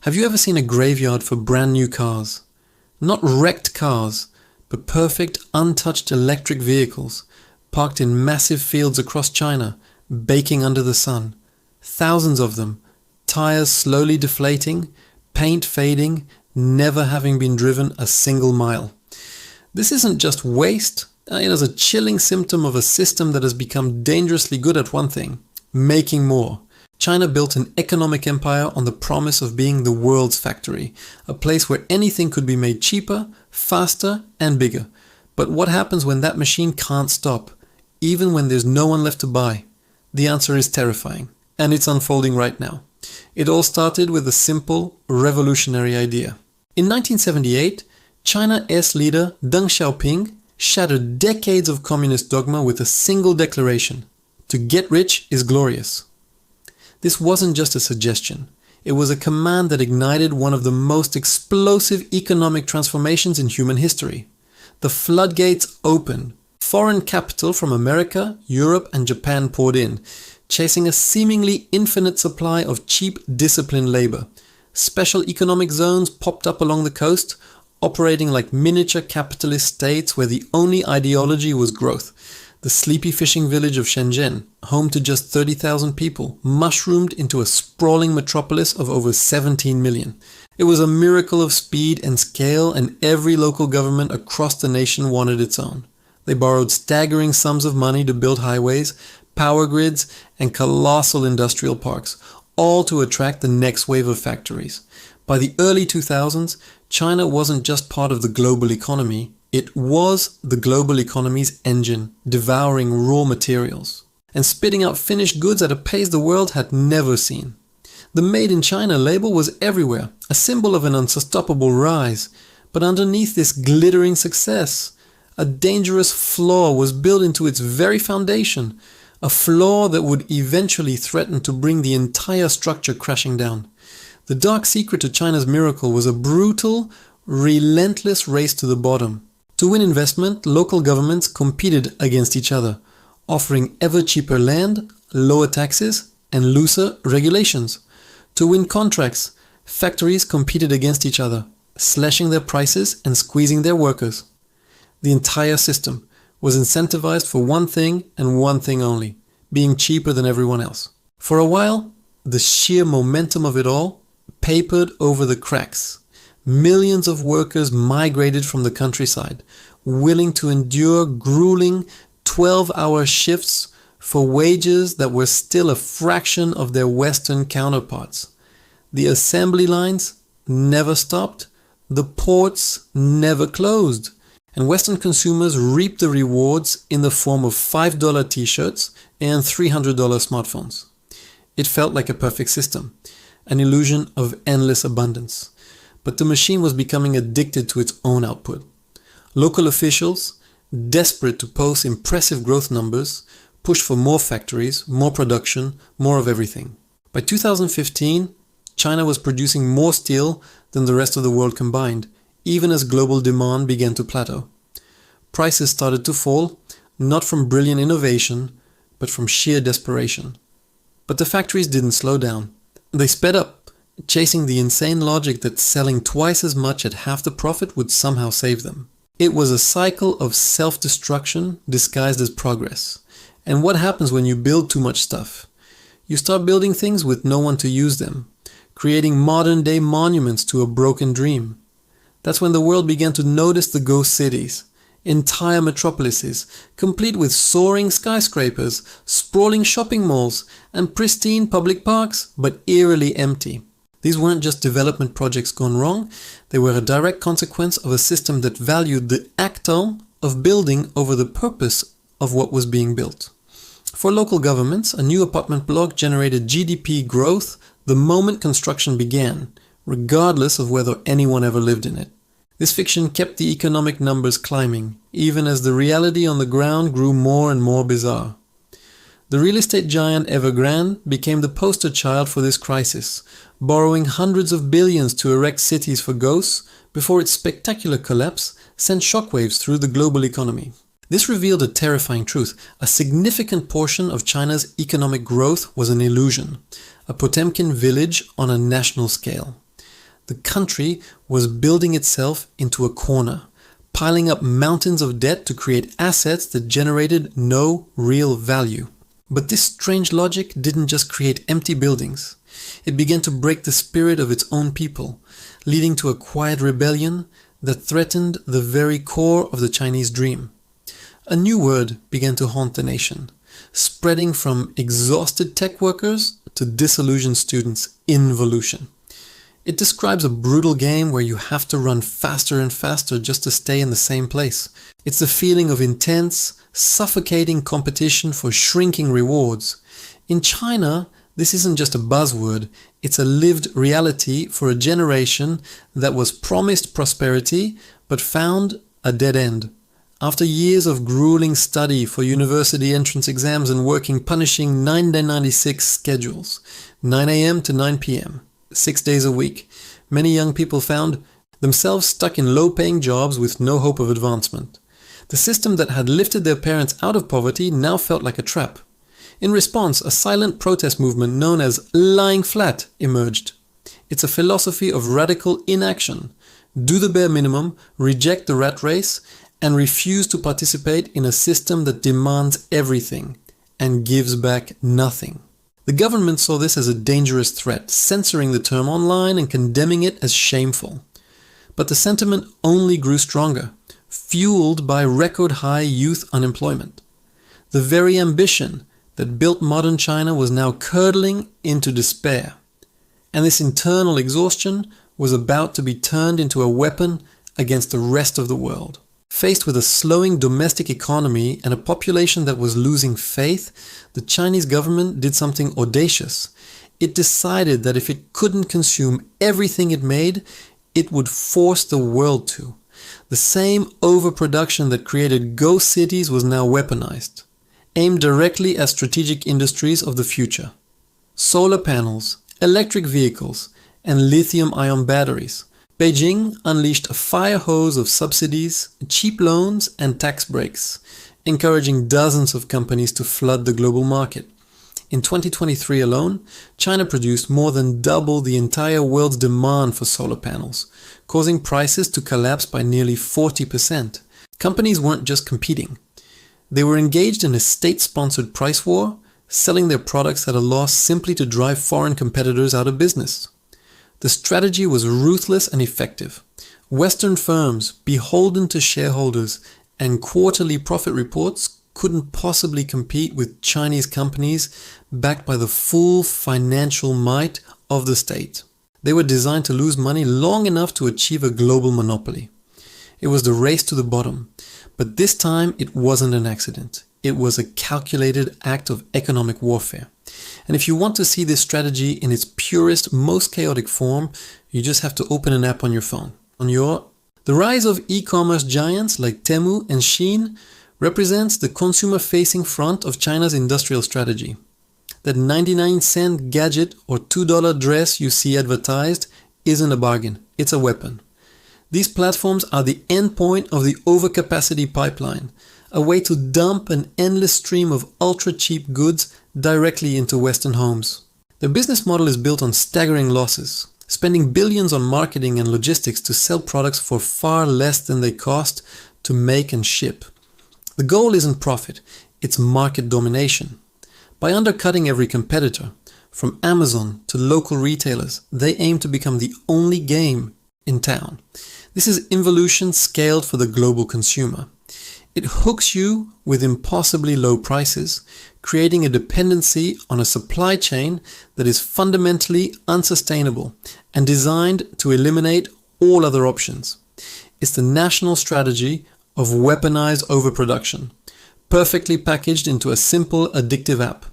Have you ever seen a graveyard for brand new cars? Not wrecked cars, but perfect, untouched electric vehicles, parked in massive fields across China, baking under the sun. Thousands of them, tires slowly deflating, paint fading, never having been driven a single mile. This isn't just waste, it is a chilling symptom of a system that has become dangerously good at one thing: making more. China built an economic empire on the promise of being the world's factory, a place where anything could be made cheaper, faster, and bigger. But what happens when that machine can't stop, even when there's no one left to buy? The answer is terrifying, and it's unfolding right now. It all started with a simple, revolutionary idea. In 1978, China's leader Deng Xiaoping shattered decades of communist dogma with a single declaration: to get rich is glorious. This wasn't just a suggestion. It was a command that ignited one of the most explosive economic transformations in human history. The floodgates opened. Foreign capital from America, Europe, and Japan poured in, chasing a seemingly infinite supply of cheap, disciplined labor. Special economic zones popped up along the coast, operating like miniature capitalist states where the only ideology was growth. The sleepy fishing village of Shenzhen, home to just 30,000 people, mushroomed into a sprawling metropolis of over 17 million. It was a miracle of speed and scale, and every local government across the nation wanted its own. They borrowed staggering sums of money to build highways, power grids, and colossal industrial parks, all to attract the next wave of factories. By the early 2000s, China wasn't just part of the global economy, it was the global economy's engine, devouring raw materials and spitting out finished goods at a pace the world had never seen. The Made in China label was everywhere, a symbol of an unstoppable rise. But underneath this glittering success, a dangerous flaw was built into its very foundation, a flaw that would eventually threaten to bring the entire structure crashing down. The dark secret to China's miracle was a brutal, relentless race to the bottom. To win investment, local governments competed against each other, offering ever cheaper land, lower taxes, and looser regulations. To win contracts, factories competed against each other, slashing their prices and squeezing their workers. The entire system was incentivized for one thing and one thing only: being cheaper than everyone else. For a while, the sheer momentum of it all papered over the cracks. Millions of workers migrated from the countryside, willing to endure grueling 12-hour shifts for wages that were still a fraction of their Western counterparts. The assembly lines never stopped, the ports never closed, and Western consumers reaped the rewards in the form of $5 t-shirts and $300 smartphones. It felt like a perfect system, an illusion of endless abundance. But the machine was becoming addicted to its own output. Local officials, desperate to post impressive growth numbers, pushed for more factories, more production, more of everything. By 2015, China was producing more steel than the rest of the world combined, even as global demand began to plateau. Prices started to fall, not from brilliant innovation, but from sheer desperation. But the factories didn't slow down. They sped up, chasing the insane logic that selling twice as much at half the profit would somehow save them. It was a cycle of self-destruction disguised as progress. And what happens when you build too much stuff? You start building things with no one to use them, creating modern-day monuments to a broken dream. That's when the world began to notice the ghost cities, entire metropolises, complete with soaring skyscrapers, sprawling shopping malls, and pristine public parks, but eerily empty. These weren't just development projects gone wrong, they were a direct consequence of a system that valued the actor of building over the purpose of what was being built. For local governments, a new apartment block generated GDP growth the moment construction began, regardless of whether anyone ever lived in it. This fiction kept the economic numbers climbing, even as the reality on the ground grew more and more bizarre. The real estate giant Evergrande became the poster child for this crisis, borrowing hundreds of billions to erect cities for ghosts before its spectacular collapse sent shockwaves through the global economy. This revealed a terrifying truth: a significant portion of China's economic growth was an illusion, a Potemkin village on a national scale. The country was building itself into a corner, piling up mountains of debt to create assets that generated no real value. But this strange logic didn't just create empty buildings. It began to break the spirit of its own people, leading to a quiet rebellion that threatened the very core of the Chinese dream. A new word began to haunt the nation, spreading from exhausted tech workers to disillusioned students: involution. It describes a brutal game where you have to run faster and faster just to stay in the same place. It's the feeling of intense, suffocating competition for shrinking rewards. In China, this isn't just a buzzword, it's a lived reality for a generation that was promised prosperity but found a dead end. After years of grueling study for university entrance exams and working punishing 9-96 schedules, 9 a.m. to 9 p.m., 6 days a week, many young people found themselves stuck in low-paying jobs with no hope of advancement. The system that had lifted their parents out of poverty now felt like a trap. In response, a silent protest movement known as lying flat emerged. It's a philosophy of radical inaction. Do the bare minimum, reject the rat race, and refuse to participate in a system that demands everything and gives back nothing. The government saw this as a dangerous threat, censoring the term online and condemning it as shameful. But the sentiment only grew stronger, fueled by record-high youth unemployment. The very ambition that built modern China was now curdling into despair. And this internal exhaustion was about to be turned into a weapon against the rest of the world. Faced with a slowing domestic economy and a population that was losing faith, the Chinese government did something audacious. It decided that if it couldn't consume everything it made, it would force the world to. The same overproduction that created ghost cities was now weaponized, aimed directly at strategic industries of the future. Solar panels, electric vehicles, and lithium-ion batteries. Beijing unleashed a fire hose of subsidies, cheap loans, and tax breaks, encouraging dozens of companies to flood the global market. In 2023 alone, China produced more than double the entire world's demand for solar panels, causing prices to collapse by nearly 40%. Companies weren't just competing. They were engaged in a state-sponsored price war, selling their products at a loss simply to drive foreign competitors out of business. The strategy was ruthless and effective. Western firms, beholden to shareholders and quarterly profit reports, couldn't possibly compete with Chinese companies backed by the full financial might of the state. They were designed to lose money long enough to achieve a global monopoly. It was the race to the bottom, but this time it wasn't an accident. It was a calculated act of economic warfare. And if you want to see this strategy in its purest, most chaotic form, you just have to open an app on your phone. The rise of e-commerce giants like Temu and Shein represents the consumer-facing front of China's industrial strategy. That 99-cent gadget or $2 dress you see advertised isn't a bargain, it's a weapon. These platforms are the endpoint of the overcapacity pipeline, a way to dump an endless stream of ultra-cheap goods directly into Western homes. Their business model is built on staggering losses, spending billions on marketing and logistics to sell products for far less than they cost to make and ship. The goal isn't profit, it's market domination. By undercutting every competitor, from Amazon to local retailers, they aim to become the only game in town. This is involution scaled for the global consumer. It hooks you with impossibly low prices, creating a dependency on a supply chain that is fundamentally unsustainable and designed to eliminate all other options. It's the national strategy of weaponized overproduction, perfectly packaged into a simple, addictive app.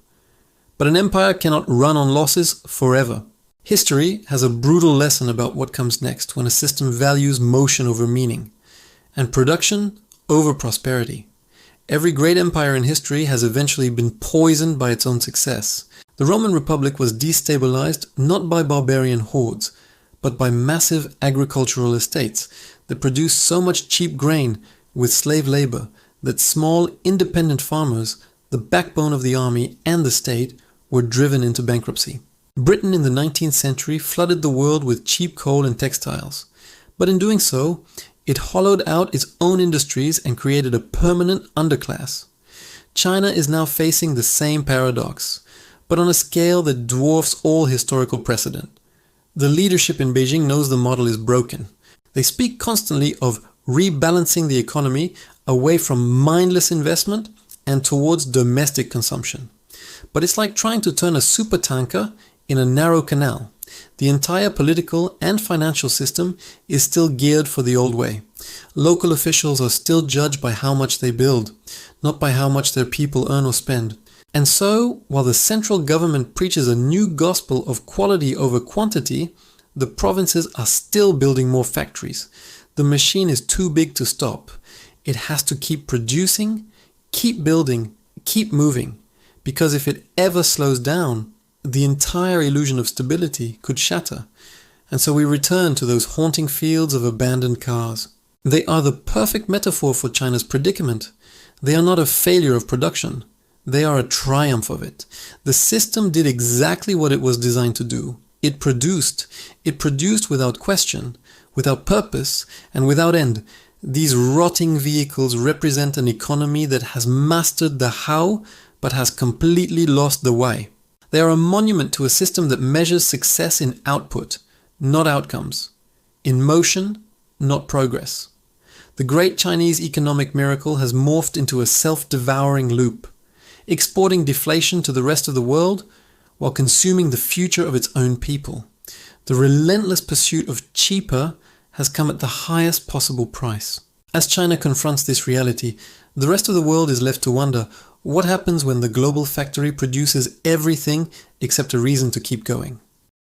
But an empire cannot run on losses forever. History has a brutal lesson about what comes next when a system values motion over meaning, and production over prosperity. Every great empire in history has eventually been poisoned by its own success. The Roman Republic was destabilized not by barbarian hordes, but by massive agricultural estates that produced so much cheap grain with slave labor that small independent farmers, the backbone of the army and the state, were driven into bankruptcy. Britain in the 19th century flooded the world with cheap coal and textiles, but in doing so, it hollowed out its own industries and created a permanent underclass. China is now facing the same paradox, but on a scale that dwarfs all historical precedent. The leadership in Beijing knows the model is broken. They speak constantly of rebalancing the economy away from mindless investment and towards domestic consumption. But it's like trying to turn a supertanker in a narrow canal. The entire political and financial system is still geared for the old way. Local officials are still judged by how much they build, not by how much their people earn or spend. And so, while the central government preaches a new gospel of quality over quantity, the provinces are still building more factories. The machine is too big to stop. It has to keep producing, keep building, keep moving. Because if it ever slows down, the entire illusion of stability could shatter. And so we return to those haunting fields of abandoned cars. They are the perfect metaphor for China's predicament. They are not a failure of production. They are a triumph of it. The system did exactly what it was designed to do. It produced. It produced without question, without purpose, and without end. These rotting vehicles represent an economy that has mastered the how, but has completely lost the why. They are a monument to a system that measures success in output, not outcomes, in motion, not progress. The great Chinese economic miracle has morphed into a self-devouring loop, exporting deflation to the rest of the world while consuming the future of its own people. The relentless pursuit of cheaper has come at the highest possible price. As China confronts this reality, the rest of the world is left to wonder what happens when the global factory produces everything except a reason to keep going.